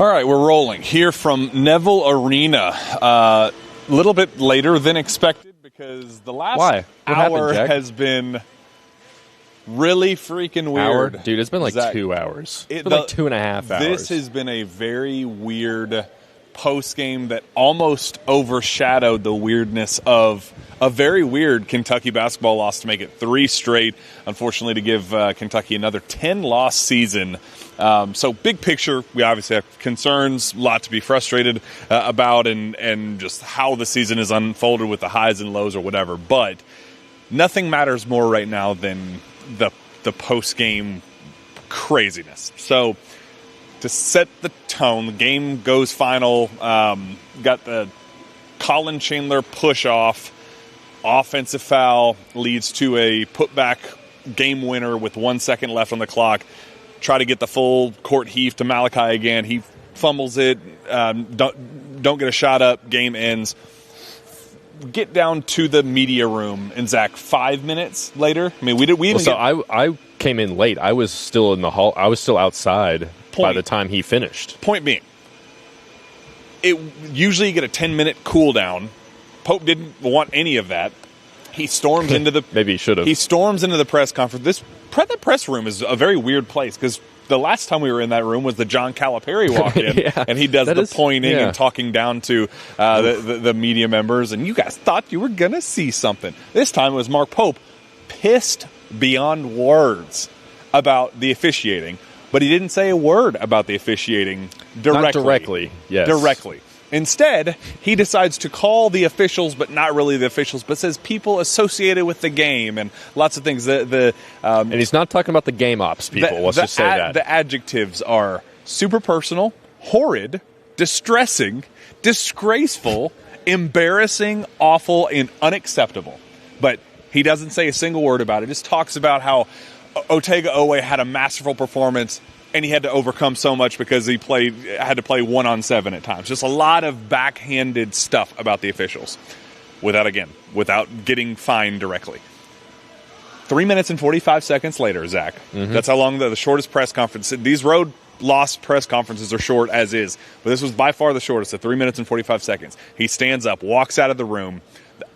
All right, we're rolling here from Neville Arena. A little bit later than expected because the last hour has been really freaking weird. Dude, it's been like Zach, 2 hours. It's been like 2.5 hours. This has been a very weird post-game that almost overshadowed the weirdness of a very weird Kentucky basketball loss to make it 3 straight, unfortunately to give Kentucky another 10-loss season. So big picture, we obviously have concerns, a lot to be frustrated about, and just how the season is unfolded with the highs and lows or whatever. But nothing matters more right now than the post-game craziness. So to set the tone, the game goes final. Got the Colin Chandler push-off. Offensive foul leads to a putback game winner with 1 second left on the clock. Try to get the full court heave to Malachi again. He fumbles it. Don't get a shot up. Game ends. Get down to the media room, and Zach, 5 minutes later. I mean, I came in late. I was still in the hall. I was still outside by the time he finished. Point being, usually you get a 10-minute cool down. Pope didn't want any of that. He storms into the maybe he should have. He storms into the press conference. The press room is a very weird place because the last time we were in that room was the John Calipari walked in, and he does pointing and talking down to the media members, and you guys thought you were going to see something. This time it was Mark Pope, pissed beyond words about the officiating, but he didn't say a word about the officiating directly. Not directly, yes. Directly. Instead, he decides to call the officials, but not really the officials, but says people associated with the game and lots of things. And he's not talking about the game ops people. Let's just say that. The adjectives are super personal, horrid, distressing, disgraceful, embarrassing, awful, and unacceptable. But he doesn't say a single word about it. Just talks about how Otega Owe had a masterful performance, and he had to overcome so much because he had to play 1-on-7 at times. Just a lot of backhanded stuff about the officials without getting fined directly. 3 minutes and 45 seconds later, Zach. Mm-hmm. That's how long the shortest press conference. These road loss press conferences are short as is, but this was by far the shortest at 3 minutes and 45 seconds. He stands up, walks out of the room.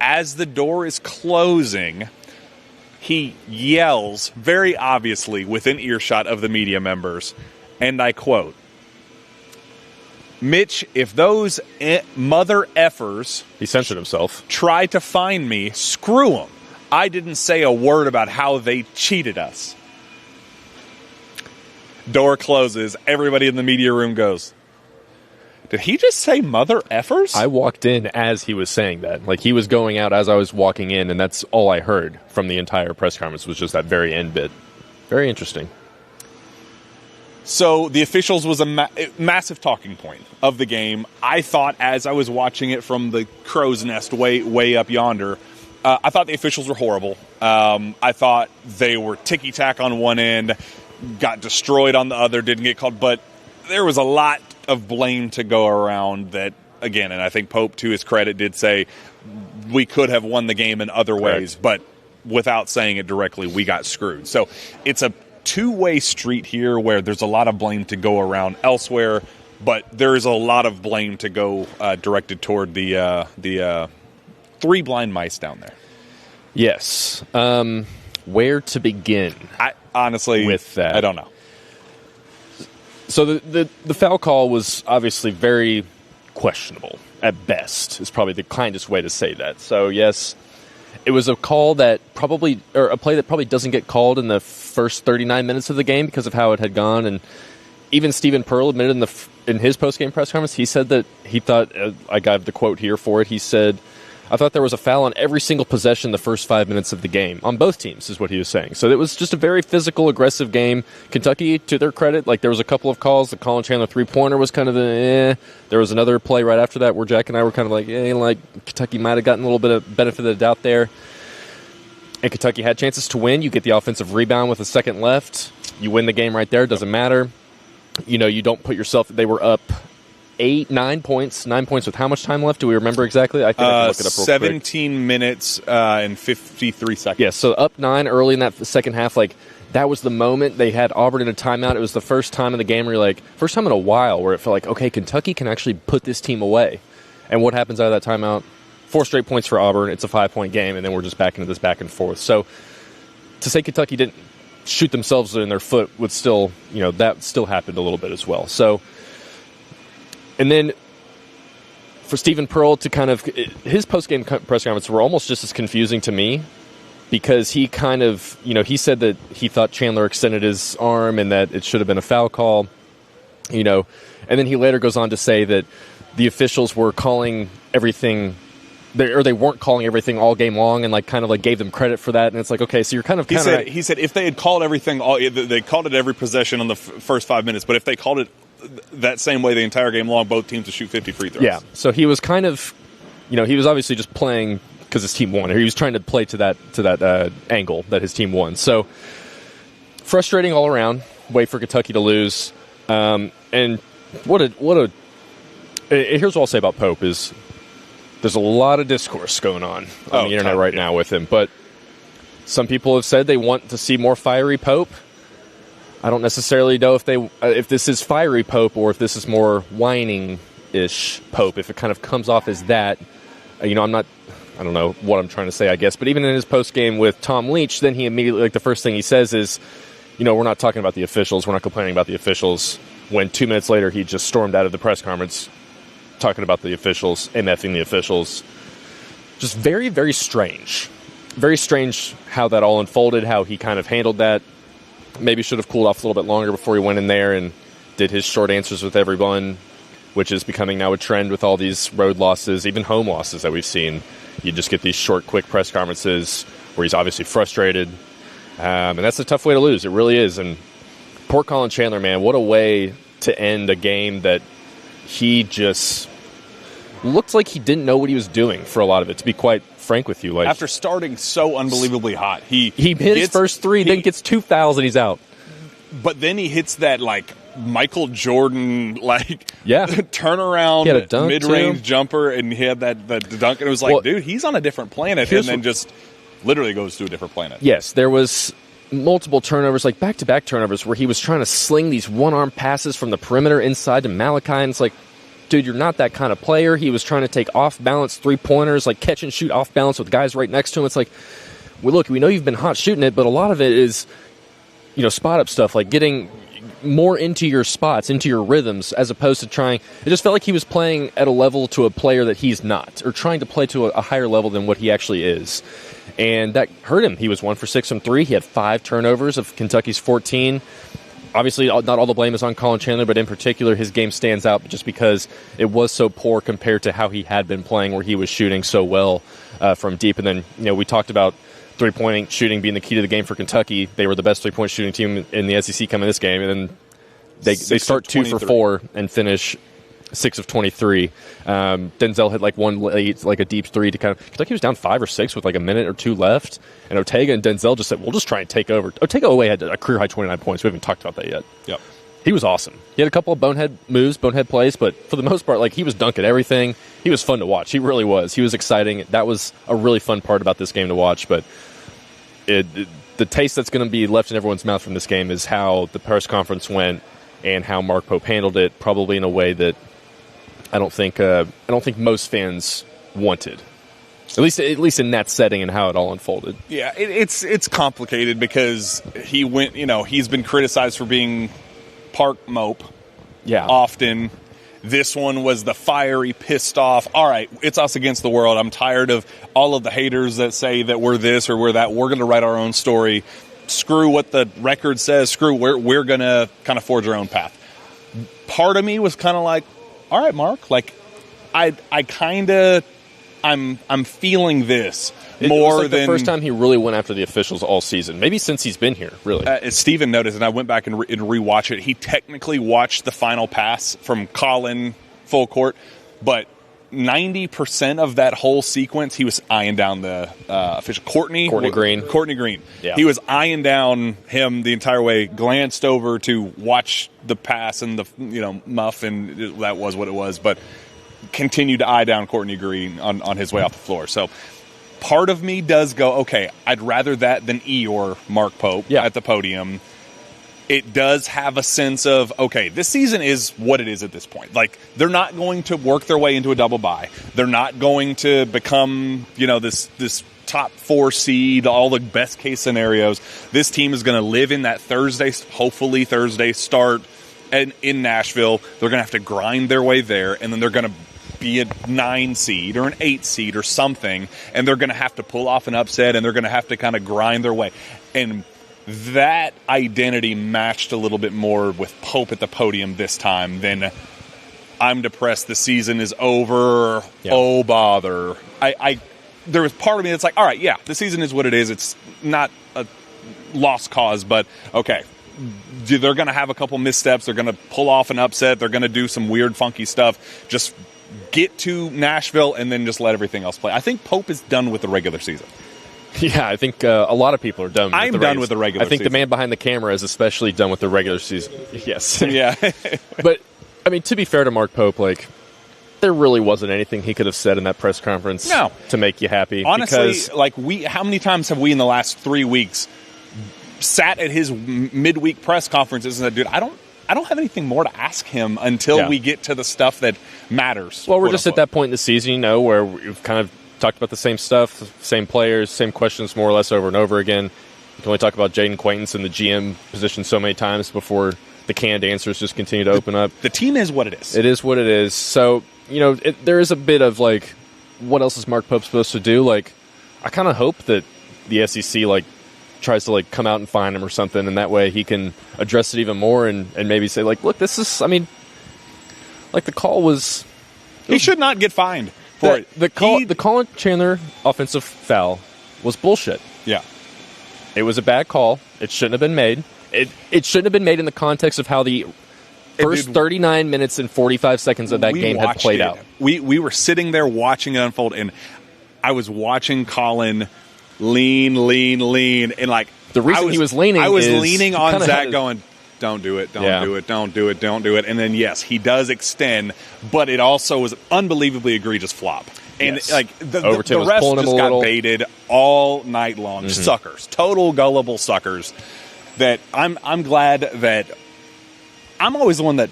As the door is closing, he yells, very obviously within earshot of the media members, and I quote, "Mitch, if those mother effers," he censored himself, "try to find me, screw them. I didn't say a word about how they cheated us." Door closes. Everybody in the media room goes, "Did he just say mother effers?" I walked in as he was saying that. Like, he was going out as I was walking in, and that's all I heard from the entire press conference was just that very end bit. Very interesting. So the officials was a massive talking point of the game. I thought, as I was watching it from the crow's nest way up yonder, I thought the officials were horrible. I thought they were ticky-tack on one end, got destroyed on the other, didn't get called. But there was a lot of blame to go around that, again, and I think Pope, to his credit, did say we could have won the game in other ways, but without saying it directly, we got screwed. So it's a two-way street here where there's a lot of blame to go around elsewhere, but there is a lot of blame to go directed toward the three blind mice down there. Yes. Where to begin? Honestly, with that, I don't know. So the foul call was obviously very questionable at best, is probably the kindest way to say that. So, yes, it was a call that probably, or a play that probably doesn't get called in the first 39 minutes of the game because of how it had gone. And even Stephen Pearl admitted in his post-game press conference, he said that he thought, I got the quote here for it, he said, "I thought there was a foul on every single possession the first 5 minutes of the game, on both teams," is what he was saying. So it was just a very physical, aggressive game. Kentucky, to their credit, there was a couple of calls. The Colin Chandler three-pointer was kind of There was another play right after that where Jack and I were kind of Kentucky might have gotten a little bit of benefit of the doubt there. And Kentucky had chances to win. You get the offensive rebound with a second left. You win the game right there. It doesn't matter. You don't put yourself... They were up 9 points. 9 points with how much time left? Do we remember exactly? I think I can look it up real 17 minutes and 53 seconds. Yeah, so up 9 early in that second half. that was the moment they had Auburn in a timeout. It was the first time in the game where first time in a while where it felt like, okay, Kentucky can actually put this team away. And what happens out of that timeout? 4 straight points for Auburn. It's a 5-point game, and then we're just back into this back and forth. So to say Kentucky didn't shoot themselves in their foot would still, that still happened a little bit as well. So, and then for Stephen Pearl to kind of, his post-game press conferences were almost just as confusing to me, because he kind of, he said that he thought Chandler extended his arm and that it should have been a foul call, and then he later goes on to say that the officials were calling everything, they weren't calling everything all game long, and kind of gave them credit for that. And it's like, okay, so you're kind of... He said if they had called everything, they called it every possession on the first 5 minutes, but if they called it that same way the entire game long, both teams would shoot 50 free throws. Yeah, so he was kind of, he was obviously just playing because his team won. He was trying to play to that angle that his team won. So frustrating all around. Way for Kentucky to lose. And here's what I'll say about Pope is there's a lot of discourse going on the internet right now with him. But some people have said they want to see more fiery Pope. I don't necessarily know if this is fiery Pope or if this is more whining-ish Pope. If it kind of comes off as that, I don't know what I'm trying to say, I guess. But even in his post-game with Tom Leach, then he immediately, the first thing he says is, we're not talking about the officials. We're not complaining about the officials. When 2 minutes later, he just stormed out of the press conference talking about the officials, MFing the officials. Just very, very strange. Very strange how that all unfolded, how he kind of handled that. Maybe should have cooled off a little bit longer before he went in there and did his short answers with everyone, which is becoming now a trend with all these road losses, even home losses that we've seen. You just get these short, quick press conferences where he's obviously frustrated. And that's a tough way to lose. It really is. And poor Colin Chandler, man, what a way to end a game that he just looked like he didn't know what he was doing for a lot of it, to be quite frank with you. After starting so unbelievably hot, he hit his first three, then gets 2 fouls, and he's out. But then he hits that, Michael Jordan, turnaround, mid-range jumper, and he had that dunk, and it was dude, he's on a different planet, and then just literally goes to a different planet. Yes, there was multiple turnovers, back-to-back turnovers, where he was trying to sling these one-arm passes from the perimeter inside to Malachi, and it's dude, you're not that kind of player. He was trying to take off-balance three-pointers, catch and shoot off-balance with guys right next to him. It's we know you've been hot shooting it, but a lot of it is, spot-up stuff, getting more into your spots, into your rhythms, as opposed to trying... It just felt like he was playing at a level to a player that he's not, or trying to play to a higher level than what he actually is. And that hurt him. He was 1 for 6 from 3. He had 5 turnovers of Kentucky's 14. Obviously, not all the blame is on Colin Chandler, but in particular, his game stands out just because it was so poor compared to how he had been playing, where he was shooting so well from deep. And then, we talked about three-point shooting being the key to the game for Kentucky. They were the best three-point shooting team in the SEC coming this game, and then they start 2 for 4 and finish 6 of 23. Denzel hit one late, a deep three to Kentucky was down 5 or 6 with a minute or 2 left, and Ortega and Denzel just said, we'll just try and take over. Ortega had a career-high 29 points. We haven't talked about that yet. Yep. He was awesome. He had a couple of bonehead moves, bonehead plays, but for the most part, he was dunking everything. He was fun to watch. He really was. He was exciting. That was a really fun part about this game to watch, but the taste that's going to be left in everyone's mouth from this game is how the press conference went and how Mark Pope handled it, probably in a way that I don't think most fans wanted. At least in that setting and how it all unfolded. Yeah, it's complicated because he went. He's been criticized for being park mope. Yeah, often. This one was the fiery, pissed off. All right, it's us against the world. I'm tired of all of the haters that say that we're this or we're that. We're going to write our own story. Screw what the record says. We're going to kind of forge our own path. Part of me was kind of like, all right, Mark. I'm feeling this more than the first time he really went after the officials all season. Maybe since he's been here, really. As Steven noticed, and I went back and rewatched it, he technically watched the final pass from Colin full court, but 90% of that whole sequence, he was eyeing down the official. Courtney Green. Yeah. He was eyeing down him the entire way, glanced over to watch the pass and the muff, and that was what it was, but continued to eye down Courtney Green on his way off the floor. So part of me does go, okay, I'd rather that than Eeyore Mark Pope at the podium. It does have a sense of, okay, this season is what it is at this point. Like, they're not going to work their way into a double bye. They're not going to become, this top 4 seed, all the best case scenarios. This team is going to live in that hopefully Thursday start in Nashville. They're going to have to grind their way there, and then they're going to be a 9 seed or an 8 seed or something, and they're going to have to pull off an upset, and they're going to have to kind of grind their way. And that identity matched a little bit more with Pope at the podium this time than I'm depressed, the season is over, oh bother. There was part of me that's like, all right, yeah, the season is what it is. It's not a lost cause, but okay, they're going to have a couple missteps. They're going to pull off an upset. They're going to do some weird, funky stuff. Just get to Nashville and then just let everything else play. I think Pope is done with the regular season. Yeah, I think a lot of people are done with I'm done with the regular season. I think the man behind the camera is especially done with the regular season. Yes. Yeah. But, I mean, to be fair to Mark Pope, like, there really wasn't anything he could have said in that press conference to make you happy. Honestly, how many times have we in the last 3 weeks sat at his midweek press conferences and said, dude, I don't have anything more to ask him until we get to the stuff that matters. Well, we're just at that point in the season, where we've kind of talked about the same stuff, same players, same questions more or less over and over again. You can only talk about Jaden Quaintance in the GM position so many times before the canned answers just continue to open up. The team is what it is. It is what it is. So, there is a bit of, like, what else is Mark Pope supposed to do? Like, I kind of hope that the SEC, like, tries to, like, come out and find him or something, and that way he can address it even more and maybe say, like, look, this is, I mean, like, the call was... He should not get fined for it. The Colin Chandler offensive foul was bullshit. Yeah. It was a bad call. It shouldn't have been made. It shouldn't have been made in the context of how the first 39 minutes and 45 seconds of that game had played out. We were sitting there watching it unfold, and I was watching Colin lean, and like the reason he was leaning, I was leaning on Zach, going, "Don't do it, don't do it." And then yes, he does extend, but it also was an unbelievably egregious flop. And like the rest just got baited all night long. Mm-hmm. Suckers, total gullible suckers. That I'm glad that I'm always the one that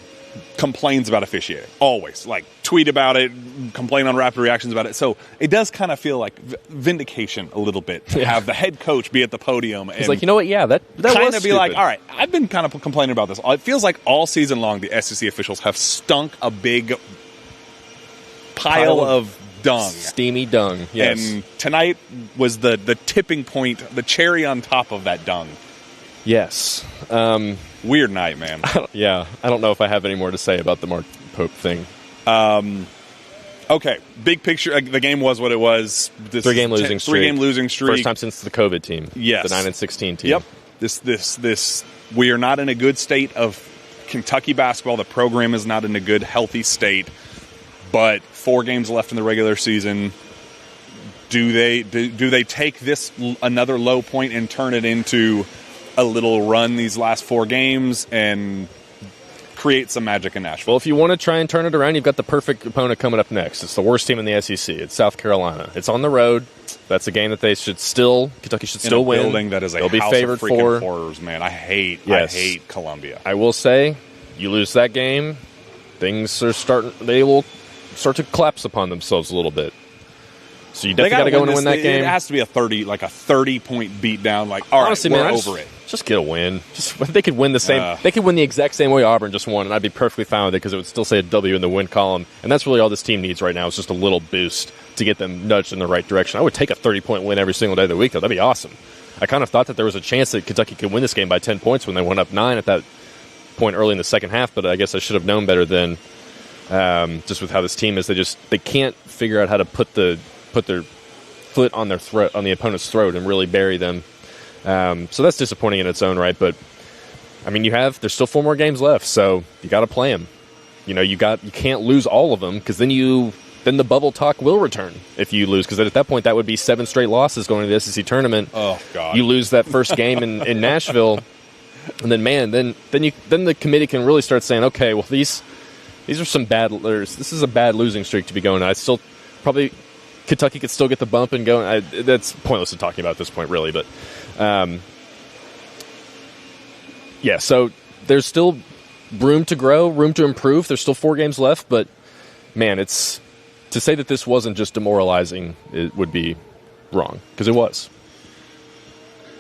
complains about officiating. Always. Like, tweet about it, complain on Rapid Reactions about it. So it does kind of feel like vindication a little bit to have the head coach be at the podium. And he's like, you know what? Yeah, that kind was of be stupid. like, all right, I've been kind of complaining about this. It feels like all season long the SEC officials have stunk a big pile of dung. Steamy dung, yes. And tonight was the tipping point, the cherry on top of that dung. Yes. Weird night, man. I don't know if I have any more to say about the Mark Pope thing. Okay, big picture. The game was what it was. Three-game losing streak. First time since the COVID team. Yes. The 9-16 team. Yep. This. We are not in a good state of Kentucky basketball. The program is not in a good, healthy state. But 4 games left in the regular season. Do they take this another low point and turn it into a little run these last 4 games and create some magic in Nashville? Well, if you want to try and turn it around, you've got the perfect opponent coming up next. It's the worst team in the SEC. It's South Carolina. It's on the road. That's a game that Kentucky should still win. Building that is a house of freaking horrors, man. I hate Columbia. I will say, you lose that game, they will start to collapse upon themselves a little bit. So you definitely got to go in and win that game. It has to be a 30-point beat down. Like, all honestly, right, man, we're over it. Just get a win. They could win the same. They could win the exact same way Auburn just won, and I'd be perfectly fine with it because it would still say a W in the win column. And that's really all this team needs right now is just a little boost to get them nudged in the right direction. I would take a 30-point win every single day of the week, though. That'd be awesome. I kind of thought that there was a chance that Kentucky could win this game by 10 points when they went up 9 at that point early in the second half, but I guess I should have known better then. Just with how this team is, they can't figure out how to put their foot on their throat, on the opponent's throat, and really bury them. So that's disappointing in its own right. But I mean, there's still 4 more games left, so you got to play them. You can't lose all of them because then the bubble talk will return if you lose. Because at that point, that would be 7 straight losses going to the SEC tournament. Oh God! You lose that first game in Nashville, and then then the committee can really start saying, okay, well these are some bad. This is a bad losing streak to be going on. Kentucky Kentucky could still get the bump and go. That's pointless to talking about at this point, really. But yeah, so there's still room to grow, room to improve. There's still 4 games left, but man, it's to say that this wasn't just demoralizing. It would be wrong because it was.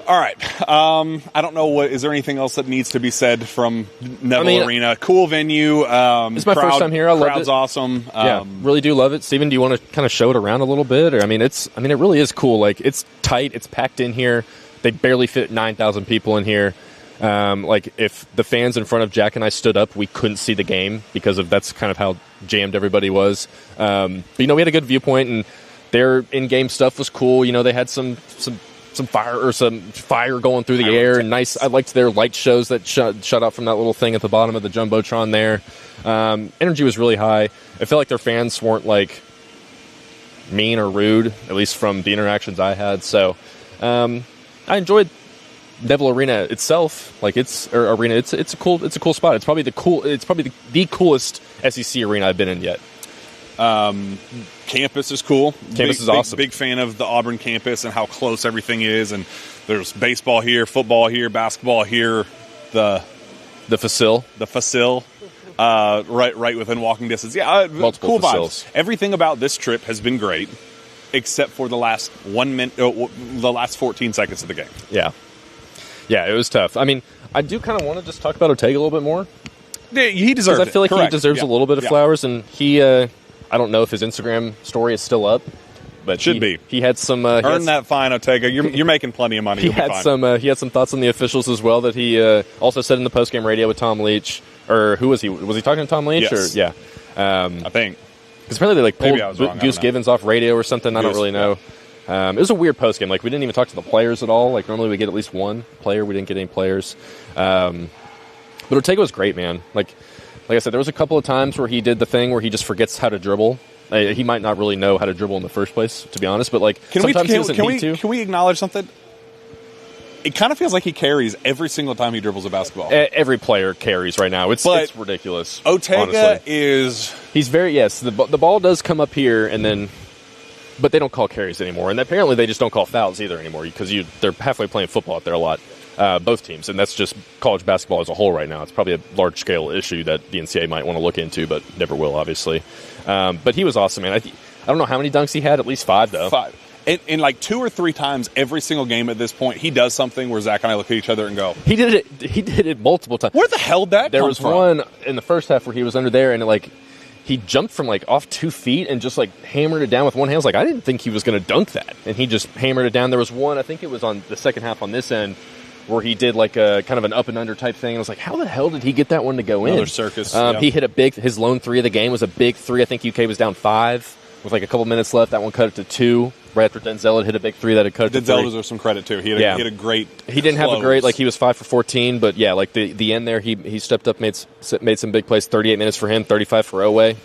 All right. I don't know is there anything else that needs to be said from Neville Arena? Cool venue. It's my first time here. I loved it. Crowd's awesome. Yeah, really do love it. Steven, do you want to kind of show it around a little bit? Or it really is cool. Like, it's tight. It's packed in here. They barely fit 9,000 people in here. Like, if the fans in front of Jack and I stood up, we couldn't see the game because that's kind of how jammed everybody was. But we had a good viewpoint, and their in-game stuff was cool. They had some fire going through the air, and nice. I liked their light shows that shut out from that little thing at the bottom of the jumbotron there. Energy was really high. I felt like their fans weren't like mean or rude, at least from the interactions I had. So I enjoyed Neville Arena itself. Like it's a cool spot. It's probably the coolest SEC arena I've been in yet. Campus is cool. Campus is awesome. Big fan of the Auburn campus and how close everything is. And there's baseball here, football here, basketball here. The facil, right within walking distance. Yeah, multiple cool facils. vibes. Everything about this trip has been great, except for the last 1 minute, the last 14 seconds of the game. Yeah, it was tough. I mean, I do kind of want to just talk about Ortega a little bit more. Yeah, he deserves it. I feel like Correct. He deserves a little bit of flowers, and he. I don't know if his Instagram story is still up, but should be. He had some earn that fine, Ortega. You're making plenty of money. He had some thoughts on the officials as well that he also said in the postgame radio with Tom Leach, or who was he? Was he talking to Tom Leach? Yes. Or, yeah, I think because apparently they pulled Goose Givens off radio or something. I don't really know. Yeah. It was a weird postgame. Like we didn't even talk to the players at all. Like normally we get at least one player. We didn't get any players. But Ortega was great, man. Like I said, there was a couple of times where he did the thing where he just forgets how to dribble. He might not really know how to dribble in the first place, to be honest. But sometimes he doesn't need to. Can we acknowledge something? It kind of feels like he carries every single time he dribbles a basketball. Every player carries right now. It's ridiculous. Ortega honestly. He's very The ball does come up here and then, but they don't call carries anymore. And apparently they just don't call fouls either anymore because they're halfway playing football out there a lot. Both teams, and that's just college basketball as a whole right now. It's probably a large-scale issue that the NCAA might want to look into, but never will, obviously. But he was awesome, man. I don't know how many dunks he had. At least 5, though. 5. And like 2 or 3 times every single game at this point, he does something where Zach and I look at each other and go, He did it multiple times. Where the hell did that come from? There was one in the first half where he was under there, and he jumped from off 2 feet and just hammered it down with one hand. I was like, I didn't think he was going to dunk that, and he just hammered it down. There was one, I think it was on the second half on this end, where he did a kind of an up and under type thing. I was like, how the hell did he get that one to go in? Another circus. He hit his lone 3 of the game was a big 3. I think UK was down 5 with a couple minutes left. That one cut it to 2. Right after Denzel had hit a big 3 that had cut it to 3. Denzel deserves some credit too. He had a great He didn't close. have a great, he was 5 for 14, but yeah, the end there, he stepped up, made some big plays. 38 minutes for him, 35 for Oweh.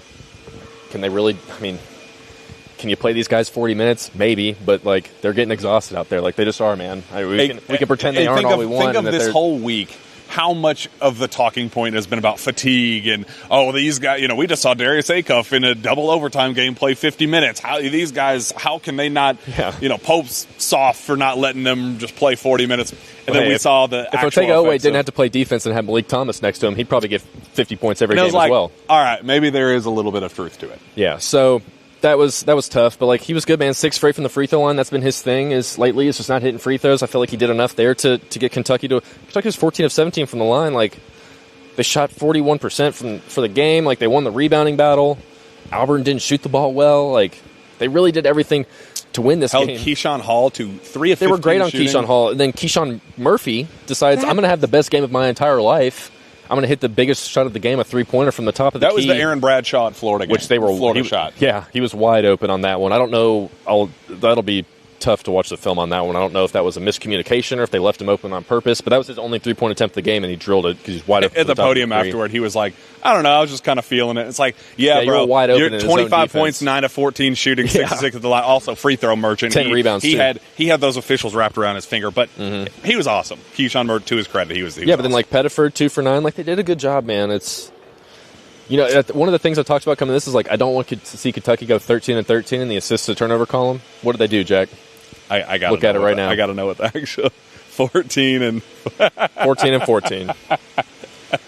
Can they really, can you play these guys 40 minutes? Maybe, but they're getting exhausted out there. They just are, man. We can pretend they aren't all we want. Think of this whole week. How much of the talking point has been about fatigue and these guys? We just saw Darius Acuff in a double overtime game play 50 minutes. These guys? How can they not? Yeah. Pope's soft for not letting them just play 40 minutes. And then we saw the. If Ortega Oweh didn't have to play defense and had Malik Thomas next to him, he'd probably get 50 points every game as well. All right, maybe there is a little bit of truth to it. Yeah. So. That was tough, but he was good, man. 6 straight from the free throw line. That's been his thing. Lately, it's just not hitting free throws. I feel like he did enough there to get Kentucky to. Kentucky was 14 of 17 from the line. They shot 41% for the game. They won the rebounding battle. Auburn didn't shoot the ball well. They really did everything to win this game. Held Keyshawn Hall to 3 of 15 They were great on shooting. Keyshawn Hall, and then Keyshawn Murphy decides I'm going to have the best game of my entire life. I'm going to hit the biggest shot of the game, a 3-pointer from the top of the key. That was the Aaron Bradshaw at Florida game. Which they were Florida shot. Yeah, he was wide open on that one. I don't know. That'll be tough to watch the film on that one. I don't know if that was a miscommunication or if they left him open on purpose, but that was his only 3-point attempt of the game, and he drilled it because he's wide open. At the podium afterward, he was like, I don't know, I was just kind of feeling it. It's bro, you're wide open you're 25 points, 9 of 14 shooting, 6 of 6 at the line, also free throw merchant. 10 rebounds, he too. He had those officials wrapped around his finger, but he was awesome. Keyshawn Murphy, to his credit, he was but then Pettiford, 2 for 9. They did a good job, man. You know, one of the things I talked about coming to this is like I don't want to see Kentucky go 13-13 in the assist to turnover column. What did they do, Jack? I got look at it right now. I got to know what the actual 14 and 14.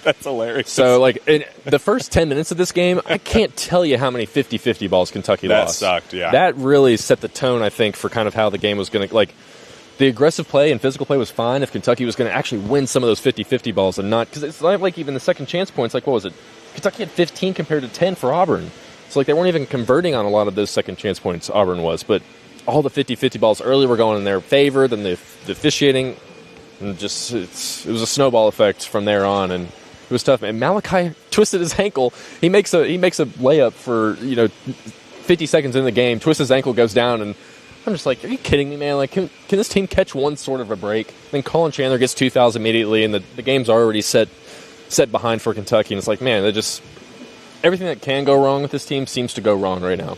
That's hilarious. So, like, in the first 10 minutes of this game, I can't tell you how many 50-50 balls Kentucky lost. That sucked, yeah. That really set the tone, I think, for kind of how the game was going to, like, the aggressive play and physical play was fine if Kentucky was going to actually win some of those 50-50 balls and not, because it's not like even the second chance points, like, what was it? Kentucky had 15 compared to 10 for Auburn. So, like, they weren't even converting on a lot of those second chance points, Auburn was, but all the 50-50 balls early were going in their favor, then the officiating, and just, it was a snowball effect from there on, and it was tough. And Malachi twisted his ankle. He makes a layup for 50 seconds in the game. Twists his ankle, goes down, and I'm just like, are you kidding me, man? Like, can this team catch one sort of a break? Then Colin Chandler gets 2 fouls immediately, and the game's already set behind for Kentucky. And it's like, man, everything that can go wrong with this team seems to go wrong right now.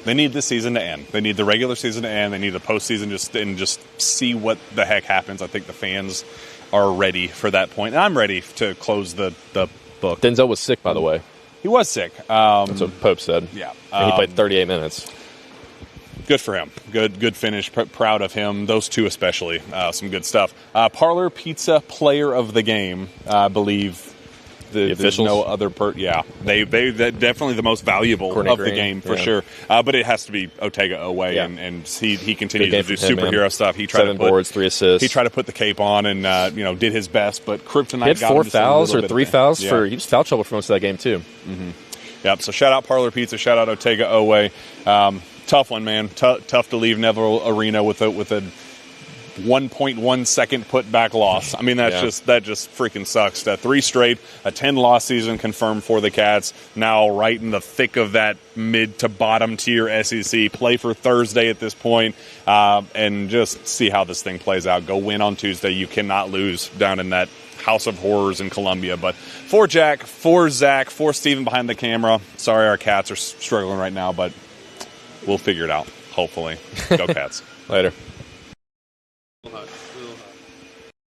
They need the season to end. They need the regular season to end. They need the postseason just see what the heck happens. I think the fans are ready for that point. And I'm ready to close the book. Denzel was sick, by the way. He was sick. That's what Pope said. Yeah. And he played 38 minutes. Good for him. Good finish. Proud of him. Those two especially. Some good stuff. Parlor Pizza Player of the Game, I believe. The officials? No other they're definitely the most valuable of the game for sure. But it has to be Otega Owe, and he continues to do superhero stuff. He tried 7 boards, 3 assists. He tried to put the cape on and did his best, but Kryptonite he had got 4 him fouls or 3 fouls Yeah. he was foul trouble for most of that game too. Mm-hmm. Yep. So shout out Parlor Pizza, shout out Otega Owe. Tough one, man. Tough to leave Neville Arena with a 1.1 second putback loss. I mean, that just freaking sucks. 3 straight, a 10-loss season confirmed for the Cats. Now right in the thick of that mid to bottom tier SEC. Play for Thursday at this point, and just see how this thing plays out. Go win on Tuesday. You cannot lose down in that house of horrors in Columbia. But for Jack, for Zach, for Steven behind the camera, sorry our Cats are struggling right now, but we'll figure it out, hopefully. Go Cats. Later.